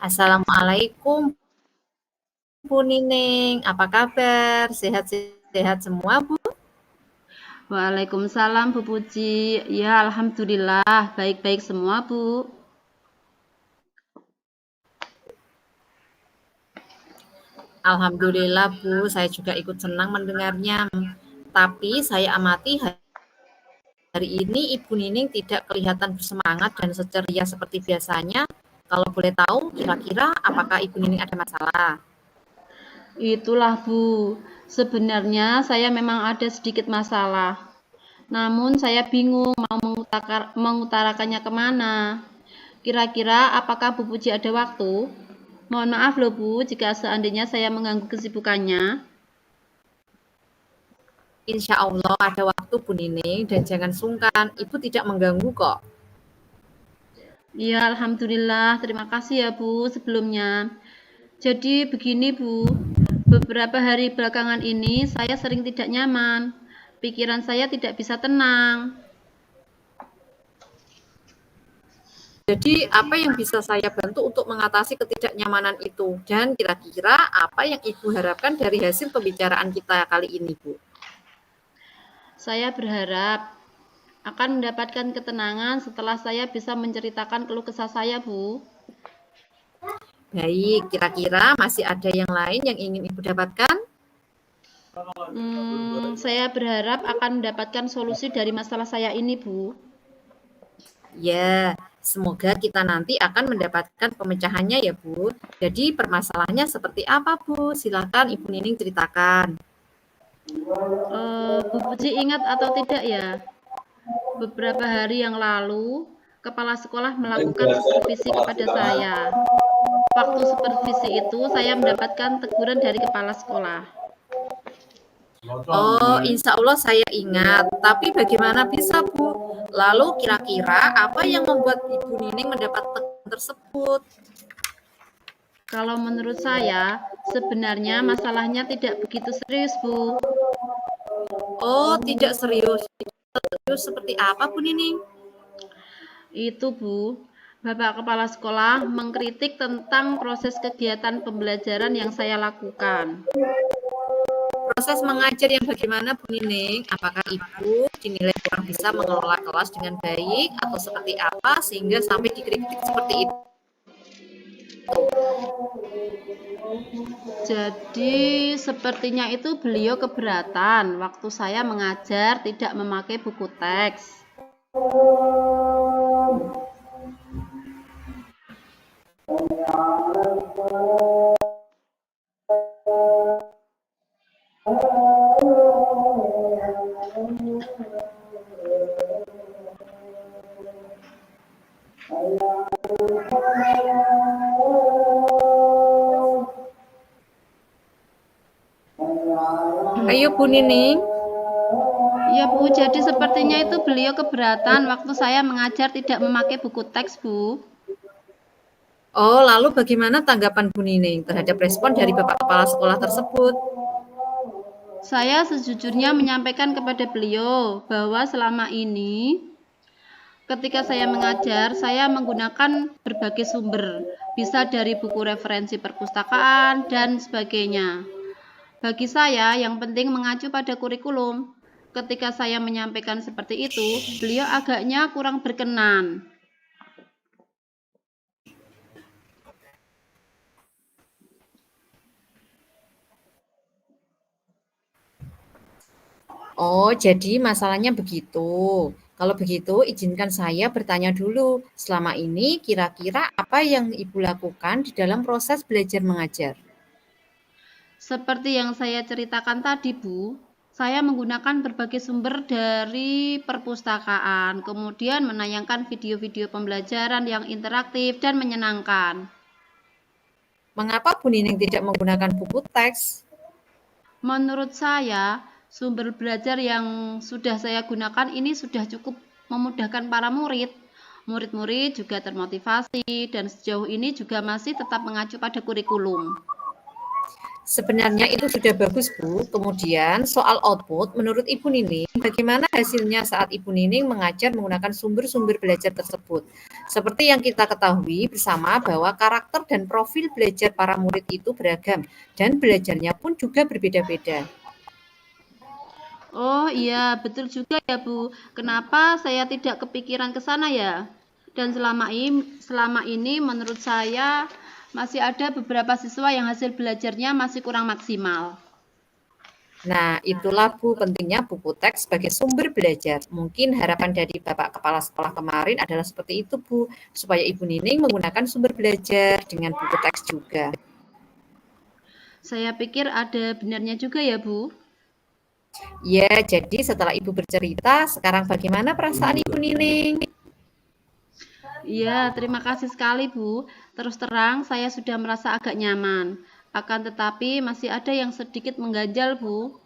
Assalamualaikum Bu Nining, apa kabar? Sehat-sehat semua Bu? Waalaikumsalam Bu Puji. Ya, alhamdulillah baik-baik semua Bu. Alhamdulillah Bu, saya juga ikut senang mendengarnya. Tapi saya amati hari ini Ibu Nining tidak kelihatan bersemangat dan seceria seperti biasanya. Kalau boleh tahu, kira-kira apakah Ibu Nining ada masalah? Itulah Bu, sebenarnya saya memang ada sedikit masalah. Namun saya bingung mau mengutarakannya kemana. Kira-kira apakah Bu Puji ada waktu? Mohon maaf loh Bu, jika seandainya saya mengganggu kesibukannya. Insya Allah ada waktu Bu Nining dan jangan sungkan, Ibu tidak mengganggu kok. Ya, alhamdulillah. Terima kasih ya Bu sebelumnya. Jadi begini Bu, beberapa hari belakangan ini saya sering tidak nyaman. Pikiran saya tidak bisa tenang. Jadi apa yang bisa saya bantu untuk mengatasi ketidaknyamanan itu? Dan kira-kira apa yang Ibu harapkan dari hasil pembicaraan kita kali ini, Bu? Saya berharap akan mendapatkan ketenangan setelah saya bisa menceritakan keluh kesah saya, Bu. Baik, kira-kira masih ada yang lain yang ingin Ibu dapatkan? Saya berharap akan mendapatkan solusi dari masalah saya ini, Bu. Ya, semoga kita nanti akan mendapatkan pemecahannya ya, Bu. Jadi permasalahannya seperti apa, Bu? Silakan Ibu Nining ceritakan. Bu Puji ingat atau tidak ya? Beberapa hari yang lalu, kepala sekolah melakukan supervisi kepada saya. Waktu supervisi itu, saya mendapatkan teguran dari kepala sekolah. Oh, insya Allah saya ingat. Tapi bagaimana bisa, Bu? Lalu kira-kira apa yang membuat Ibu Nining mendapat teguran tersebut? Kalau menurut saya, sebenarnya masalahnya tidak begitu serius, Bu. Oh, tidak serius. Serius seperti apa, Bu Nining? Itu, Bu. Bapak Kepala Sekolah mengkritik tentang proses kegiatan pembelajaran yang saya lakukan. Proses mengajar yang bagaimana, Bu Nining? Apakah Ibu dinilai kurang bisa mengelola kelas dengan baik atau seperti apa sehingga sampai dikritik seperti itu? Jadi, sepertinya itu beliau keberatan waktu saya mengajar tidak memakai buku teks. Ayo, Bu Nining. Ya, Bu, jadi sepertinya itu beliau keberatan waktu saya mengajar tidak memakai buku teks, Bu. Oh, lalu bagaimana tanggapan Bu Nining terhadap respon dari Bapak Kepala Sekolah tersebut? Saya sejujurnya menyampaikan kepada beliau bahwa selama ini ketika saya mengajar, saya menggunakan berbagai sumber, bisa dari buku referensi perpustakaan dan sebagainya. Bagi saya, yang penting mengacu pada kurikulum. Ketika saya menyampaikan seperti itu, beliau agaknya kurang berkenan. Oh, jadi masalahnya begitu. Kalau begitu, izinkan saya bertanya dulu. Selama ini, kira-kira apa yang Ibu lakukan di dalam proses belajar mengajar? Seperti yang saya ceritakan tadi, Bu, saya menggunakan berbagai sumber dari perpustakaan, kemudian menayangkan video-video pembelajaran yang interaktif dan menyenangkan. Mengapa Bu Nining tidak menggunakan buku teks? Menurut saya, sumber belajar yang sudah saya gunakan ini sudah cukup memudahkan para murid. Murid-murid juga termotivasi dan sejauh ini juga masih tetap mengacu pada kurikulum. Sebenarnya itu sudah bagus, Bu. Kemudian soal output, menurut Ibu Nining, bagaimana hasilnya saat Ibu Nining mengajar menggunakan sumber-sumber belajar tersebut? Seperti yang kita ketahui bersama bahwa karakter dan profil belajar para murid itu beragam dan belajarnya pun juga berbeda-beda. Oh iya, betul juga ya Bu. Kenapa saya tidak kepikiran ke sana ya? Dan selama ini menurut saya masih ada beberapa siswa yang hasil belajarnya masih kurang maksimal. Nah, itulah Bu pentingnya buku teks sebagai sumber belajar. Mungkin harapan dari Bapak Kepala Sekolah kemarin adalah seperti itu Bu, supaya Ibu Nining menggunakan sumber belajar dengan buku teks juga. Saya pikir ada benarnya juga ya Bu. Ya, jadi setelah Ibu bercerita, sekarang bagaimana perasaan Ibu Nining? Iya, terima kasih sekali Bu. Terus terang saya sudah merasa agak nyaman. Akan tetapi masih ada yang sedikit mengganjal Bu.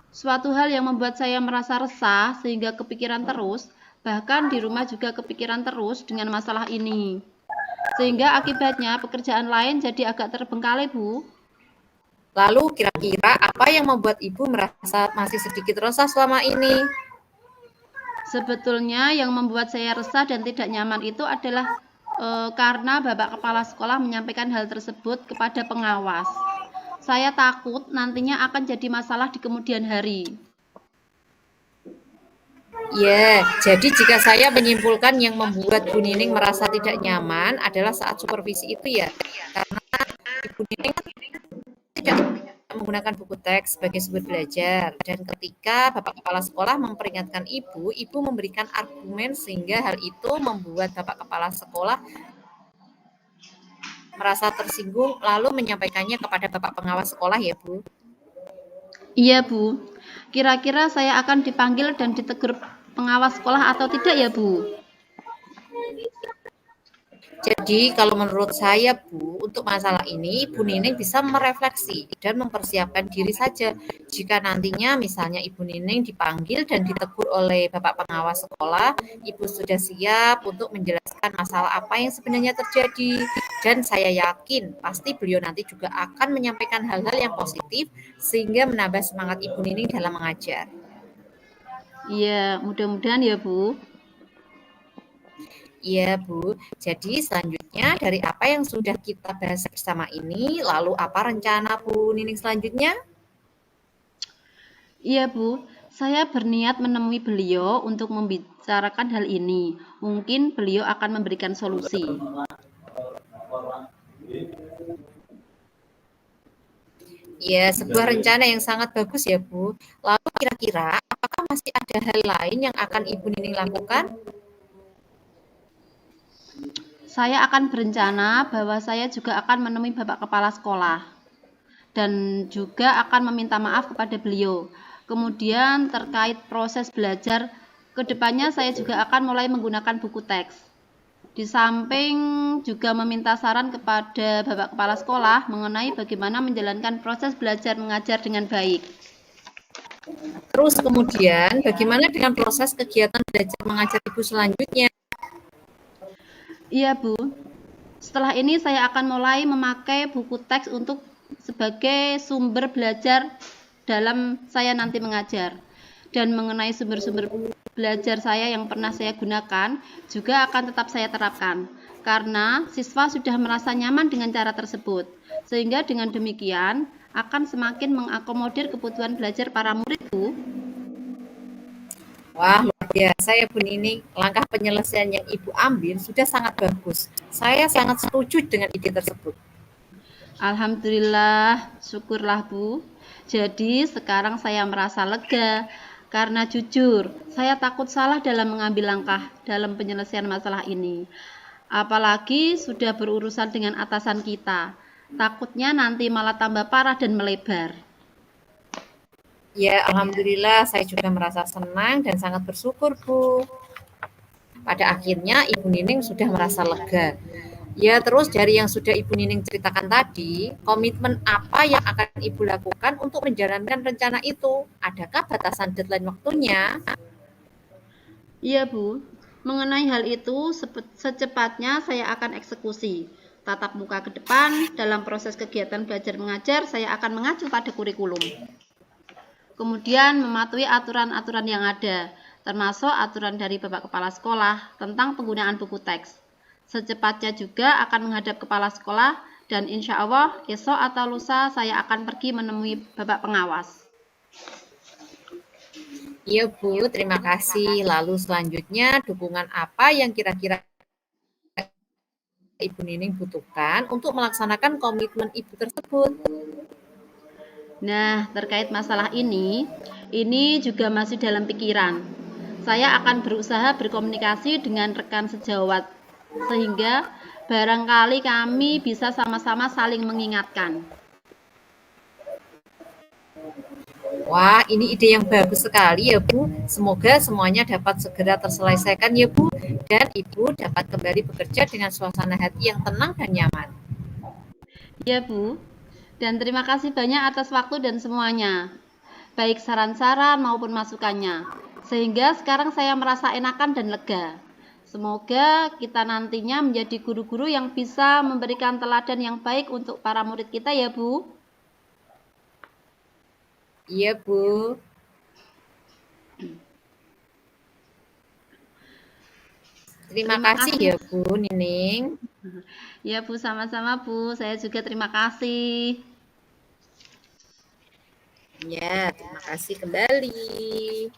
Suatu hal yang membuat saya merasa resah sehingga kepikiran terus, bahkan di rumah juga kepikiran terus dengan masalah ini. Sehingga akibatnya pekerjaan lain jadi agak terbengkalai, Bu. Lalu kira-kira apa yang membuat Ibu merasa masih sedikit resah selama ini? Sebetulnya yang membuat saya resah dan tidak nyaman itu adalah karena Bapak Kepala Sekolah menyampaikan hal tersebut kepada pengawas. Saya takut nantinya akan jadi masalah di kemudian hari. Ya, jadi jika saya menyimpulkan yang membuat Bu Nining merasa tidak nyaman adalah saat supervisi itu ya, karena Ibu Nining tidak menggunakan buku teks sebagai sumber belajar. Dan ketika Bapak Kepala Sekolah memperingatkan Ibu memberikan argumen sehingga hal itu membuat Bapak Kepala Sekolah merasa tersinggung lalu menyampaikannya kepada Bapak Pengawas Sekolah ya Bu. Iya, Bu. Kira-kira saya akan dipanggil dan ditegur pengawas sekolah atau tidak ya, Bu? Jadi kalau menurut saya Bu, untuk masalah ini Ibu Nining bisa merefleksi dan mempersiapkan diri saja. Jika nantinya misalnya Ibu Nining dipanggil dan ditegur oleh Bapak Pengawas Sekolah, Ibu sudah siap untuk menjelaskan masalah apa yang sebenarnya terjadi. Dan saya yakin pasti beliau nanti juga akan menyampaikan hal-hal yang positif sehingga menambah semangat Ibu Nining dalam mengajar. Iya, mudah-mudahan ya, Bu. Iya, Bu. Jadi selanjutnya dari apa yang sudah kita bahas bersama ini, lalu apa rencana Bu Nining selanjutnya? Iya, Bu. Saya berniat menemui beliau untuk membicarakan hal ini. Mungkin beliau akan memberikan solusi. Ya, sebuah rencana yang sangat bagus ya, Bu. Lalu kira-kira apakah masih ada hal lain yang akan Ibu Nining lakukan? Saya akan berencana bahwa saya juga akan menemui Bapak Kepala Sekolah dan juga akan meminta maaf kepada beliau. Kemudian terkait proses belajar, kedepannya saya juga akan mulai menggunakan buku teks. Di samping juga meminta saran kepada Bapak Kepala Sekolah mengenai bagaimana menjalankan proses belajar mengajar dengan baik. Terus kemudian bagaimana dengan proses kegiatan belajar mengajar Ibu selanjutnya? Iya, Bu. Setelah ini saya akan mulai memakai buku teks untuk sebagai sumber belajar dalam saya nanti mengajar. Dan mengenai sumber-sumber belajar saya yang pernah saya gunakan juga akan tetap saya terapkan. Karena siswa sudah merasa nyaman dengan cara tersebut. Sehingga dengan demikian akan semakin mengakomodir kebutuhan belajar para murid, Bu. Wah, luar biasa ya Bu Nining. Langkah penyelesaian yang Ibu ambil sudah sangat bagus. Saya sangat setuju dengan ide tersebut. Alhamdulillah, syukurlah Bu. Jadi sekarang saya merasa lega karena jujur, saya takut salah dalam mengambil langkah dalam penyelesaian masalah ini. Apalagi sudah berurusan dengan atasan kita. Takutnya nanti malah tambah parah dan melebar. Ya, alhamdulillah saya juga merasa senang dan sangat bersyukur, Bu. Pada akhirnya Ibu Nining sudah merasa lega. Ya, terus dari yang sudah Ibu Nining ceritakan tadi, komitmen apa yang akan Ibu lakukan untuk menjalankan rencana itu? Adakah batasan deadline waktunya? Iya, Bu. Mengenai hal itu, secepatnya saya akan eksekusi. Tatap muka ke depan, dalam proses kegiatan belajar mengajar, saya akan mengacu pada kurikulum. Kemudian mematuhi aturan-aturan yang ada. termasuk aturan dari Bapak Kepala Sekolah tentang penggunaan buku teks. Secepatnya juga akan menghadap kepala sekolah dan insya Allah esok atau lusa saya akan pergi menemui Bapak pengawas. Iya Bu, terima kasih. Lalu selanjutnya dukungan apa yang kira-kira Ibu Nining butuhkan untuk melaksanakan komitmen Ibu tersebut? Nah, terkait masalah ini juga masih dalam pikiran. Saya akan berusaha berkomunikasi dengan rekan sejawat, sehingga barangkali kami bisa sama-sama saling mengingatkan. Wah, ini ide yang bagus sekali ya Bu. Semoga semuanya dapat segera terselesaikan ya Bu, dan Ibu dapat kembali bekerja dengan suasana hati yang tenang dan nyaman. Ya, Bu. Dan terima kasih banyak atas waktu dan semuanya, baik saran-saran maupun masukannya. Sehingga sekarang saya merasa enakan dan lega. Semoga kita nantinya menjadi guru-guru yang bisa memberikan teladan yang baik untuk para murid kita ya, Bu. Iya Bu. Terima kasih ya Bu Nining. Ya, Bu, sama-sama, Bu. Saya juga terima kasih. Ya, terima kasih kembali.